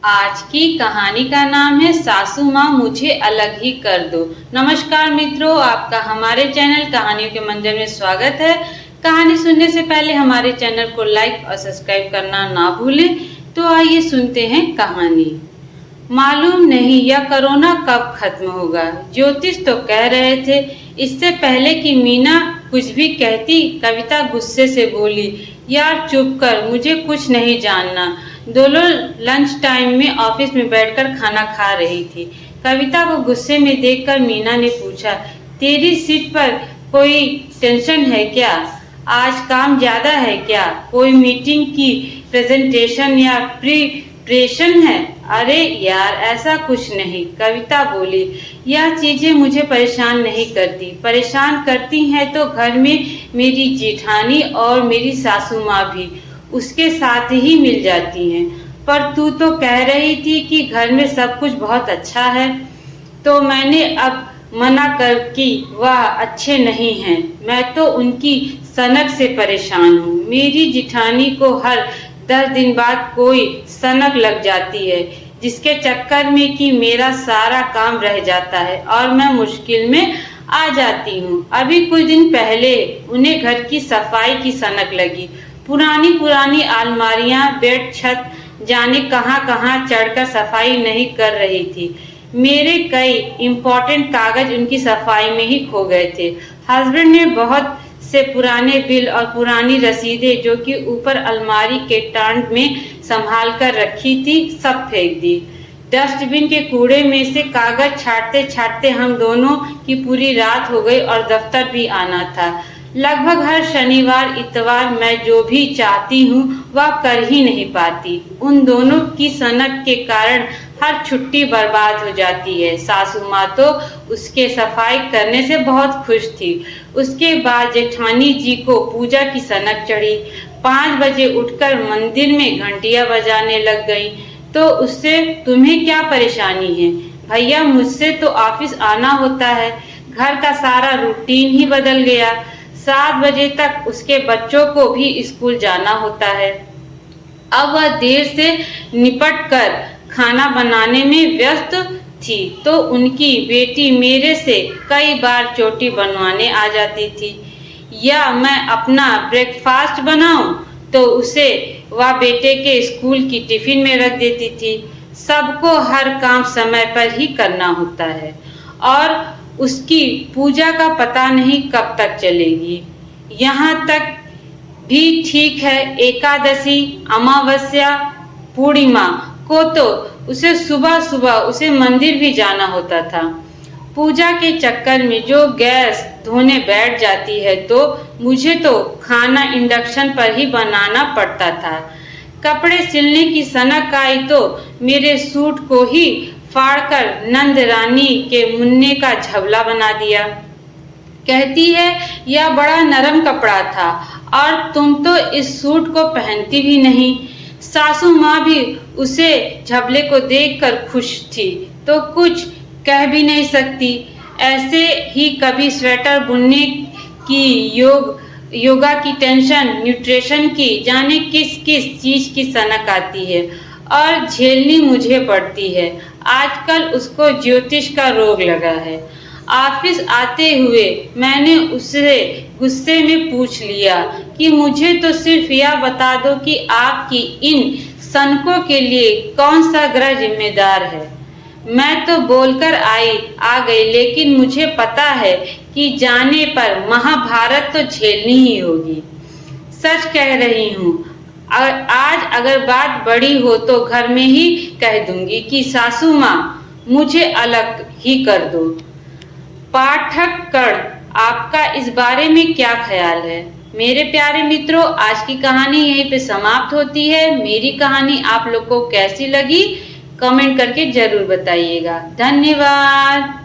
आज की कहानी का नाम है सासू माँ मुझे अलग ही कर दो। नमस्कार मित्रों, आपका हमारे चैनल कहानियों के मंजर में स्वागत है। कहानी सुनने से पहले हमारे चैनल को लाइक और सब्सक्राइब करना ना भूलें। तो आइए सुनते हैं कहानी। मालूम नहीं यह कोरोना कब खत्म होगा। ज्योतिष तो कह रहे थे। इससे पहले कि मीना कुछ भी कहती, कविता गुस्से से बोली, यार चुप कर, मुझे कुछ नहीं जानना। दोनों लंच टाइम में ऑफिस में बैठकर खाना खा रही थी। कविता को गुस्से में देखकर मीना ने पूछा, तेरी सीट पर कोई टेंशन है क्या? आज काम ज्यादा है क्या? कोई मीटिंग की प्रेजेंटेशन या प्रिपरेशन है? अरे यार ऐसा कुछ नहीं, कविता बोली। यह चीजें मुझे परेशान नहीं करती। परेशान करती हैं तो घर में मेरी जेठानी और मेरी सासू माँ भी उसके साथ ही मिल जाती हैं। पर तू तो कह रही थी कि घर में सब कुछ बहुत अच्छा है। तो मैंने अब मना कर कि वह अच्छे नहीं हैं। मैं तो उनकी सनक से परेशान हूँ। मेरी जिठानी को हर 10 दिन बाद कोई सनक लग जाती है, जिसके चक्कर में कि मेरा सारा काम रह जाता है और मैं मुश्किल में आ जाती हूँ। अभी कुछ दिन पहले उन्हें घर की सफाई की सनक लगी। पुरानी अलमारियां, बेड, छत जाने कहां कहां चढ़कर सफाई नहीं कर रही थी। मेरे कई इम्पोर्टेंट कागज उनकी सफाई में ही खो गए थे। हस्बैंड ने बहुत से पुराने बिल और पुरानी रसीदें जो कि ऊपर अलमारी के टांड में संभाल कर रखी थी, सब फेंक दी। डस्टबिन के कूड़े में से कागज छांटते छांटते हम दोनों की पूरी रात हो गई और दफ्तर भी आना था। लगभग हर शनिवार इतवार मैं जो भी चाहती हूँ वह कर ही नहीं पाती। उन दोनों की सनक के कारण हर छुट्टी बर्बाद हो जाती है। सासू माँ तो उसके सफाई करने से बहुत खुश थी। उसके बाद जेठानी जी को पूजा की सनक चढ़ी। 5 बजे उठकर मंदिर में घंटियां बजाने लग गई। तो उससे तुम्हें क्या परेशानी है? भैया मुझसे तो ऑफिस आना होता है। घर का सारा रूटीन ही बदल गया। 7 बजे तक उसके बच्चों को भी स्कूल जाना होता है। अब वह देर से निपट कर खाना बनाने में व्यस्त थी तो उनकी बेटी मेरे से कई बार चोटी बनवाने आ जाती थी। या मैं अपना ब्रेकफास्ट बनाऊं तो उसे वह बेटे के स्कूल की टिफिन में रख देती थी। सबको हर काम समय पर ही करना होता है और उसकी पूजा का पता नहीं कब तक चलेगी। यहाँ तक भी ठीक है, एकादशी, अमावस्या, पूर्णिमा को तो उसे सुबह सुबह उसे मंदिर भी जाना होता था। पूजा के चक्कर में जो गैस धोने बैठ जाती है तो मुझे तो खाना इंडक्शन पर ही बनाना पड़ता था। कपड़े सिलने की सनक आई तो मेरे सूट को ही फाड़कर नंद रानी के मुन्ने का झबला बना दिया। कहती है यह बड़ा नरम कपड़ा था और तुम तो इस सूट को पहनती भी नहीं। सासू माँ भी उसे झबले को देखकर खुश थी तो कुछ कह भी नहीं सकती। ऐसे ही कभी स्वेटर बुनने की, योगा की टेंशन, न्यूट्रिशन की, जाने किस किस चीज की सनक आती है और झेलनी मुझे पड़ती है। आजकल उसको ज्योतिष का रोग लगा है। ऑफिस आते हुए मैंने उससे गुस्से में पूछ लिया कि मुझे तो सिर्फ यह बता दो कि आपकी इन सनकों के लिए कौन सा ग्रह जिम्मेदार है। मैं तो बोलकर आ गई, लेकिन मुझे पता है कि जाने पर महाभारत तो झेलनी ही होगी। सच कह रही हूँ, आज अगर बात बड़ी हो तो घर में ही कह दूंगी कि सासू माँ मुझे अलग ही कर दो। पाठक कण, आपका इस बारे में क्या ख्याल है? मेरे प्यारे मित्रों, आज की कहानी यहीं पे समाप्त होती है। मेरी कहानी आप लोग को कैसी लगी कमेंट करके जरूर बताइएगा। धन्यवाद।